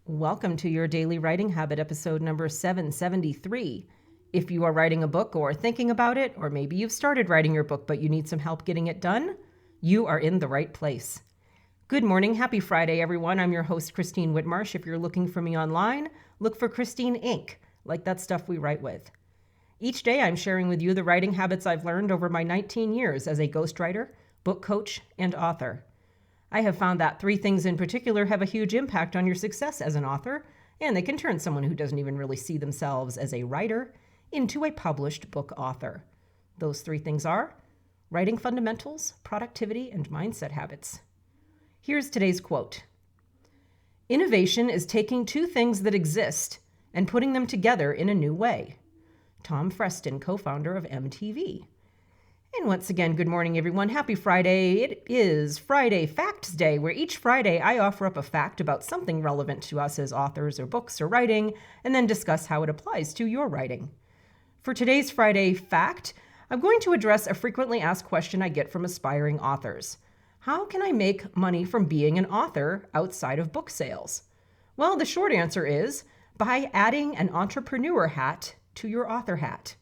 Welcome to your Daily Writing Habit, episode number 773. If you are writing a book or thinking about it, or maybe you've started writing your book but you need some help getting it done, you are in the right place. Good morning. Happy Friday, everyone. I'm your host, Christine Whitmarsh. If you're looking for me online, look for Christine Inc., like that stuff we write with. Each day, I'm sharing with you the writing habits I've learned over my 19 years as a ghostwriter, book coach, and author. I have found that three things in particular have a huge impact on your success as an author, and they can turn someone who doesn't even really see themselves as a writer into a published book author. Those three things are writing fundamentals, productivity, and mindset habits. Here's today's quote. Innovation is taking two things that exist and putting them together in a new way. Tom Freston, co-founder of MTV. And once again, good morning, everyone. Happy Friday. It is Friday Facts Day, where each Friday I offer up a fact about something relevant to us as authors or books or writing, and then discuss how it applies to your writing. For today's Friday fact, I'm going to address a frequently asked question I get from aspiring authors. How can I make money from being an author outside of book sales? Well, the short answer is by adding an entrepreneur hat to your author hat.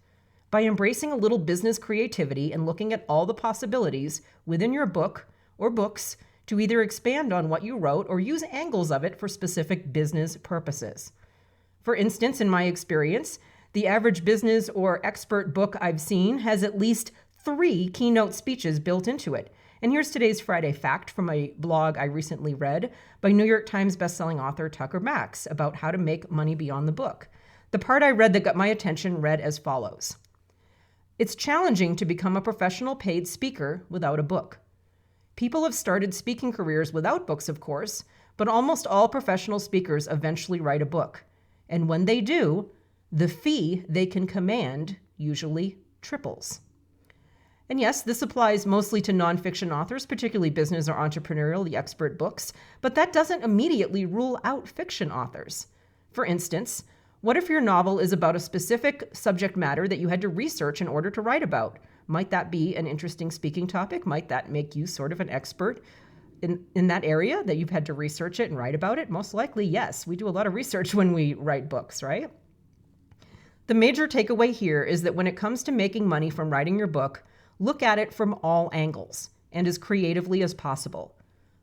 By embracing a little business creativity and looking at all the possibilities within your book or books to either expand on what you wrote or use angles of it for specific business purposes. For instance, in my experience, the average business or expert book I've seen has at least 3 keynote speeches built into it. And here's today's Friday fact from a blog I recently read by New York Times bestselling author Tucker Max about how to make money beyond the book. The part I read that got my attention read as follows. It's challenging to become a professional paid speaker without a book. People have started speaking careers without books, of course, but almost all professional speakers eventually write a book. And when they do, the fee they can command usually triples. And yes, this applies mostly to nonfiction authors, particularly business or entrepreneurial, the expert books, but that doesn't immediately rule out fiction authors. For instance, what if your novel is about a specific subject matter that you had to research in order to write about? Might that be an interesting speaking topic? Might that make you sort of an expert in that area that you've had to research it and write about it? Most likely, yes. We do a lot of research when we write books, right? The major takeaway here is that when it comes to making money from writing your book, look at it from all angles and as creatively as possible.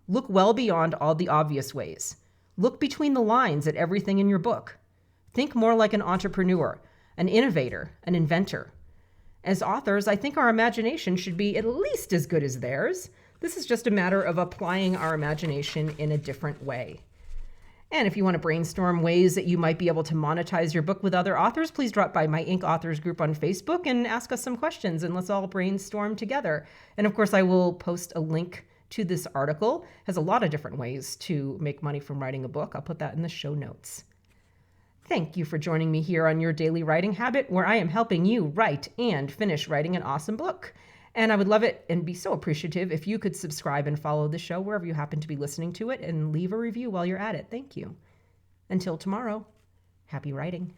Look well beyond all the obvious ways. Look between the lines at everything in your book. Think more like an entrepreneur, an innovator, an inventor. As authors, I think our imagination should be at least as good as theirs. This is just a matter of applying our imagination in a different way. And if you want to brainstorm ways that you might be able to monetize your book with other authors, please drop by my Inc. Authors group on Facebook and ask us some questions, and let's all brainstorm together. And of course, I will post a link to this article. It has a lot of different ways to make money from writing a book. I'll put that in the show notes. Thank you for joining me here on your Daily Writing Habit, where I am helping you write and finish writing an awesome book. And I would love it and be so appreciative if you could subscribe and follow the show wherever you happen to be listening to it and leave a review while you're at it. Thank you. Until tomorrow, happy writing.